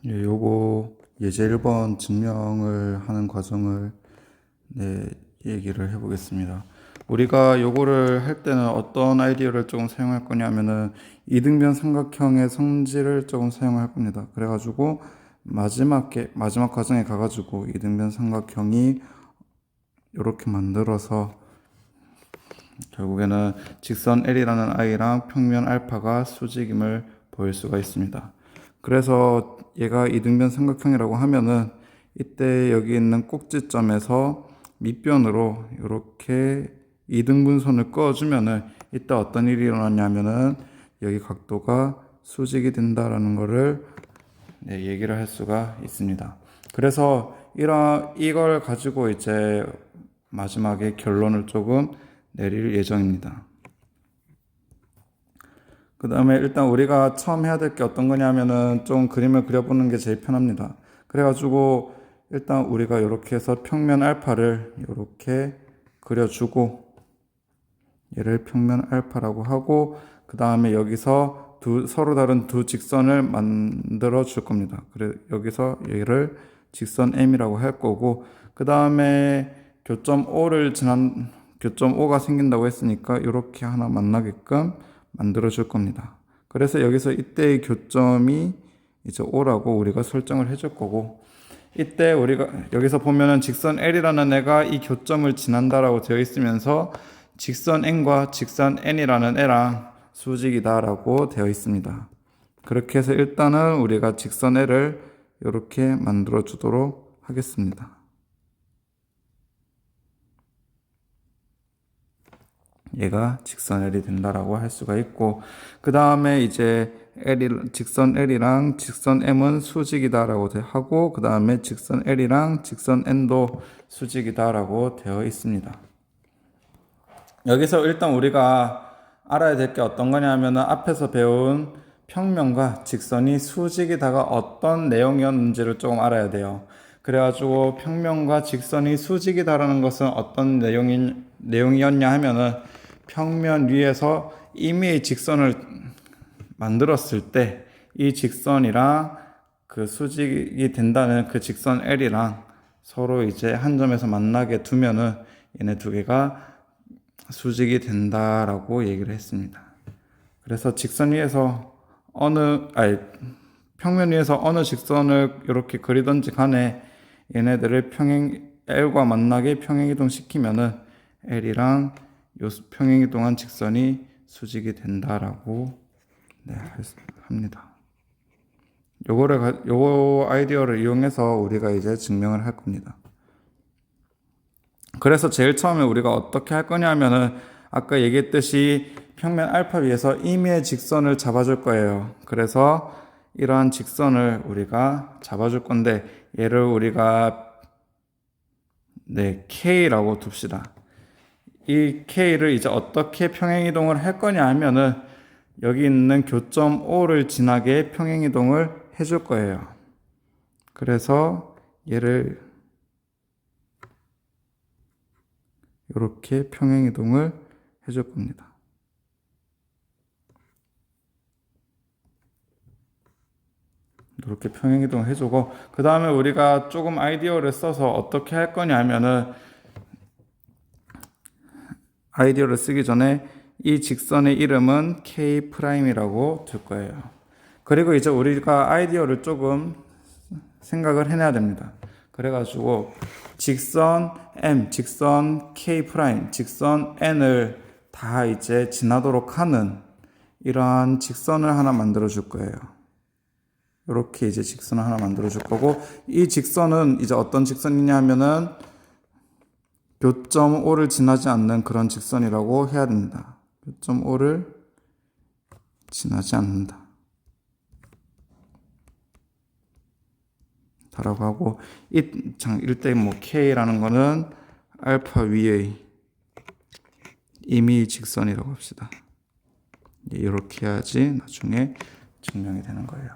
요거 예제 1번 증명을 하는 과정을 얘기를 해보겠습니다. 우리가 요거를 할 때는 어떤 아이디어를 조금 사용할 거냐면은 이등변 삼각형의 성질을 조금 사용할 겁니다. 그래가지고 마지막 과정에 가가지고 이등변 삼각형이 이렇게 만들어서 결국에는 직선 L이라는 I랑 평면 알파가 수직임을 보일 수가 있습니다. 그래서 얘가 이등변 삼각형이라고 하면은 이때 여기 있는 꼭지점에서 밑변으로 이렇게 이등분선을 그어주면은 이때 어떤 일이 일어나냐면은 여기 각도가 수직이 된다라는 거를 얘기를 할 수가 있습니다. 그래서 이걸 가지고 이제 마지막에 결론을 조금 내릴 예정입니다. 그 다음에 일단 우리가 처음 해야 될 게 어떤 거냐면은 좀 그림을 그려보는 게 제일 편합니다. 그래가지고 일단 우리가 이렇게 해서 평면 알파를 이렇게 그려주고 얘를 평면 알파라고 하고 그 다음에 여기서 서로 다른 두 직선을 만들어 줄 겁니다. 그래 여기서 얘를 직선 M이라고 할 거고 그 다음에 교점 O가 생긴다고 했으니까 이렇게 하나 만나게끔 만들어 줄 겁니다. 그래서 여기서 이때의 교점이 이제 O라고 우리가 설정을 해줄 거고 이때 우리가 여기서 보면은 직선 L이라는 애가 이 교점을 지난다라고 되어 있으면서 직선 N과 직선 N이라는 애랑 수직이다라고 되어 있습니다. 그렇게 해서 일단은 우리가 직선 L을 이렇게 만들어 주도록 하겠습니다. 얘가 직선 L이 된다라고 할 수가 있고 그 다음에 이제 직선 L이랑 직선 M은 수직이다라고 하고 그 다음에 직선 L이랑 직선 N도 수직이다라고 되어 있습니다. 여기서 일단 우리가 알아야 될 게 어떤 거냐면 앞에서 배운 평면과 직선이 수직이다가 어떤 내용이었는지를 조금 알아야 돼요. 그래가지고 평면과 직선이 수직이다라는 것은 어떤 내용이었냐 하면은 평면 위에서 이미 직선을 만들었을 때 이 직선이랑 그 수직이 된다는 그 직선 L이랑 서로 이제 한 점에서 만나게 두면은 얘네 두 개가 수직이 된다라고 얘기를 했습니다. 그래서 직선 위에서 평면 위에서 어느 직선을 이렇게 그리든지 간에 얘네들을 L과 만나게 평행이동 시키면은 L이랑 요 평행이동한 직선이 수직이 된다라고 합니다. 요거 아이디어를 이용해서 우리가 이제 증명을 할 겁니다. 그래서 제일 처음에 우리가 어떻게 할 거냐면은 아까 얘기했듯이 평면 알파 위에서 임의의 직선을 잡아줄 거예요. 그래서 이러한 직선을 우리가 잡아줄 건데 얘를 우리가 K라고 둡시다. 이 K를 이제 어떻게 평행이동을 할 거냐 하면은 여기 있는 교점 O를 지나게 평행이동을 해줄 거예요. 그래서 얘를 이렇게 평행이동을 해줄 겁니다. 이렇게 평행이동 해주고 그 다음에 우리가 조금 아이디어를 써서 어떻게 할 거냐면은 아이디어를 쓰기 전에 이 직선의 이름은 K'이라고 둘 거예요. 그리고 이제 우리가 아이디어를 조금 생각을 해내야 됩니다. 그래가지고 직선 M, 직선 K', 직선 N을 다 이제 지나도록 하는 이러한 직선을 하나 만들어 줄 거예요. 이렇게 이제 직선을 하나 만들어 줄 거고 이 직선은 이제 어떤 직선이냐 하면은 교점 O를 지나지 않는 그런 직선이라고 해야 됩니다. 교점 O를 지나지 않는다. 라고 하고 일대 K라는 거는 알파 위의 임의 직선이라고 합시다. 이렇게 해야지 나중에 증명이 되는 거예요.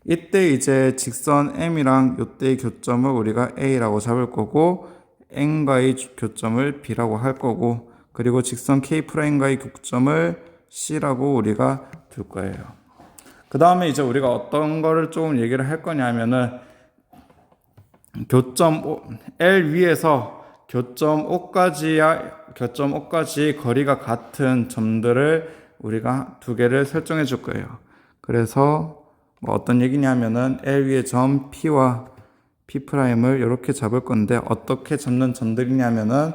이때 이제 직선 M이랑 이때의 교점을 우리가 A라고 잡을 거고 N과의 교점을 B라고 할 거고 그리고 직선 K'과의 교점을 C라고 우리가 둘 거예요. 그 다음에 이제 우리가 어떤 거를 조금 얘기를 할 거냐면은 교점 O, L 위에서 교점 O까지 거리가 같은 점들을 우리가 두 개를 설정해 줄 거예요. 그래서 뭐 어떤 얘기냐면은 L 위에 점 P와 P'을 이렇게 잡을 건데 어떻게 잡는 점들이냐면은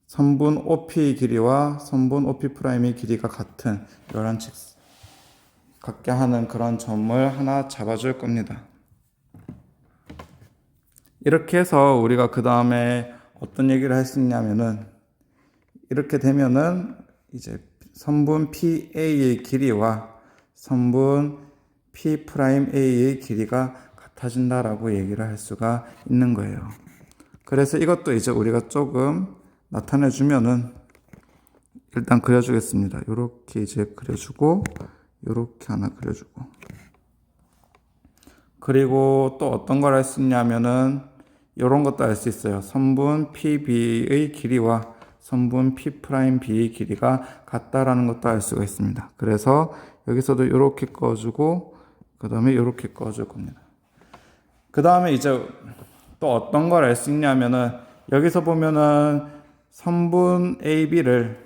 선분 OP 길이와 선분 OP'의 길이가 같은 이런 같게 하는 그런 점을 하나 잡아줄 겁니다. 이렇게 해서 우리가 그 다음에 어떤 얘기를 할 수 있냐면은 이렇게 되면은 이제 선분 PA의 길이와 선분 P'A의 길이가 같아진다라고 얘기를 할 수가 있는 거예요. 그래서 이것도 이제 우리가 조금 나타내 주면은 일단 그려주겠습니다. 이렇게 이제 그려주고 이렇게 하나 그려주고 그리고 또 어떤 걸 할 수 있냐면은 이런 것도 알 수 있어요. 선분 PB의 길이와 선분 P'B의 길이가 같다라는 것도 알 수가 있습니다. 그래서 여기서도 이렇게 꺼주고 그 다음에 이렇게 꺼줄 겁니다. 그 다음에 이제 또 어떤 걸 알 수 있냐면은 여기서 보면은 선분 AB를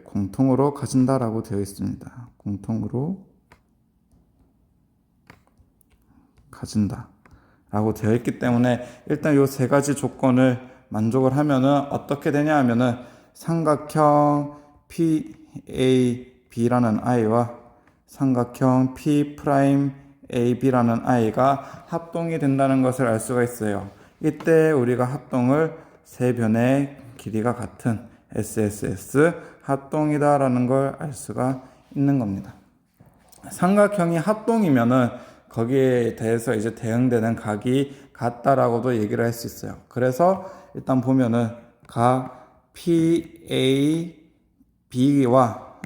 공통으로 가진다라고 되어 있습니다. 공통으로 가진다 라고 되어 있기 때문에 일단 이 세 가지 조건을 만족을 하면은 어떻게 되냐 하면은 삼각형 PAB라는 I와 삼각형 P'AB라는 I가 합동이 된다는 것을 알 수가 있어요. 이때 우리가 합동을 세 변의 길이가 같은 SSS 합동이다라는 걸 알 수가 있는 겁니다. 삼각형이 합동이면은 거기에 대해서 이제 대응되는 각이 같다라고도 얘기를 할 수 있어요. 그래서 일단 보면은 각 PAB와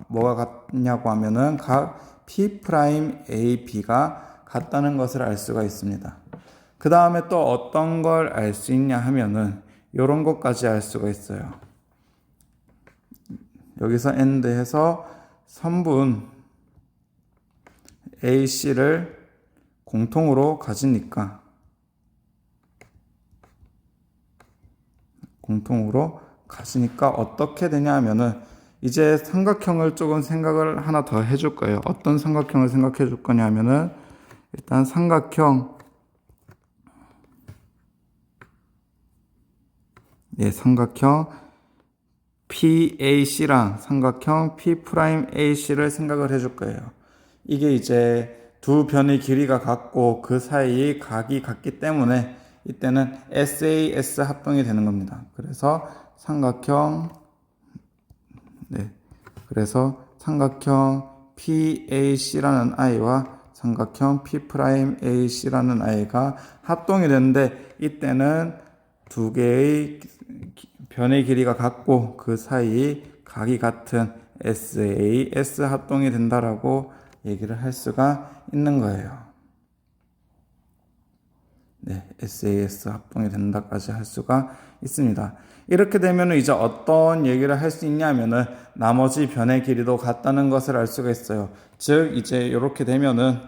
뭐가 같냐고 하면은 각 P'AB가 같다는 것을 알 수가 있습니다. 그 다음에 또 어떤 걸 알 수 있냐 하면은 이런 것까지 알 수가 있어요. 여기서 AND해서 선분 AC를 공통으로 가지니까 어떻게 되냐 하면은 이제 삼각형을 조금 생각을 하나 더 해줄 거예요. 어떤 삼각형을 생각해 줄 거냐 하면은 일단 삼각형 PAC랑 삼각형 P'AC를 생각을 해줄 거예요. 이게 이제 두 변의 길이가 같고 그 사이 각이 같기 때문에 이때는 SAS 합동이 되는 겁니다. 그래서 삼각형 PAC라는 I와 삼각형 P'AC라는 I가 합동이 되는데 이때는 두 개의 변의 길이가 같고 그 사이 각이 같은 SAS 합동이 된다라고 얘기를 할 수가 있는 거예요. SAS 합동이 된다까지 할 수가 있습니다. 이렇게 되면 이제 어떤 얘기를 할 수 있냐면은 나머지 변의 길이도 같다는 것을 알 수가 있어요. 즉 이제 이렇게 되면은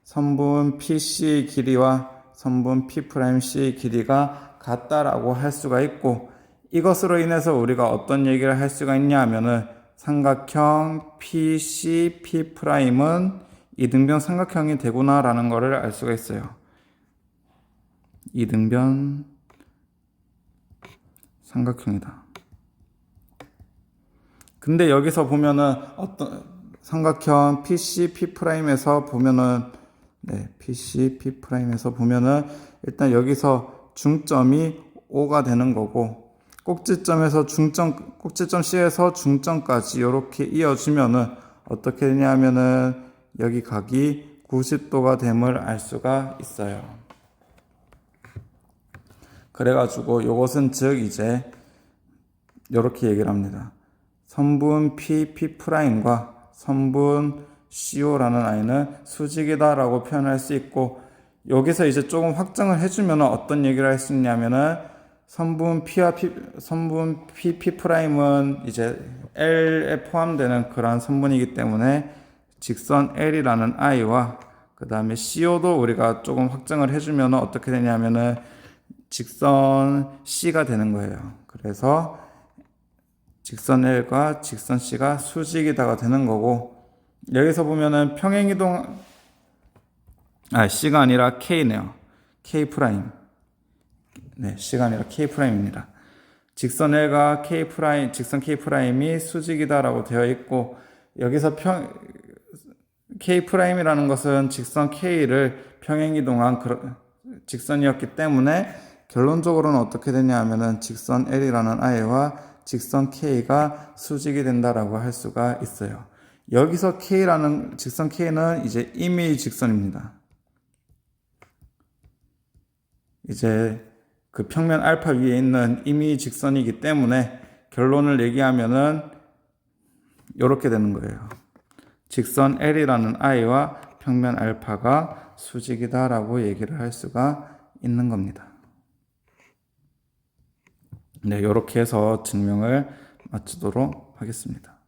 선분 PC 길이와 선분 P'C 길이가 같다라고 할 수가 있고 이것으로 인해서 우리가 어떤 얘기를 할 수가 있냐 하면은 삼각형 PC P'은 이등변 삼각형이 되구나라는 것을 알 수가 있어요. 이등변 삼각형이다. 근데 여기서 보면은 어떤 삼각형 PC P'에서 보면은 PC P'에서 보면은 일단 여기서 중점이 O가 되는 거고 꼭지점에서 꼭지점 C에서 중점까지 이렇게 이어지면은 어떻게 되냐면은 여기 각이 90도가 됨을 알 수가 있어요. 그래가지고 이것은 즉 이제 이렇게 얘기를 합니다. 선분 P'과 선분 CO라는 I는 수직이다라고 표현할 수 있고 여기서 이제 조금 확정을 해주면 어떤 얘기를 할 수 있냐면은 선분 P 프라임은 이제 L에 포함되는 그러한 선분이기 때문에 직선 L이라는 I와 그 다음에 CO도 우리가 조금 확정을 해주면 어떻게 되냐면은 직선 C가 되는 거예요. 그래서 직선 L과 직선 C가 수직이다가 되는 거고, 여기서 보면은 평행이동, C가 아니라 K네요. K 프라임. 네, C가 아니라 K 프라임입니다. 직선 L과 K 프라임, 직선 K 프라임이 수직이다라고 되어 있고, 여기서 K 프라임이라는 것은 직선 K를 평행이동한 직선이었기 때문에 결론적으로는 어떻게 되냐 하면은 직선 L이라는 I와 직선 K가 수직이 된다라고 할 수가 있어요. 여기서 직선 K는 이제 임의 직선입니다. 이제 그 평면 알파 위에 있는 임의 직선이기 때문에 결론을 얘기하면은 이렇게 되는 거예요. 직선 L이라는 I와 평면 알파가 수직이다라고 얘기를 할 수가 있는 겁니다. 네, 이렇게 해서 증명을 마치도록 하겠습니다.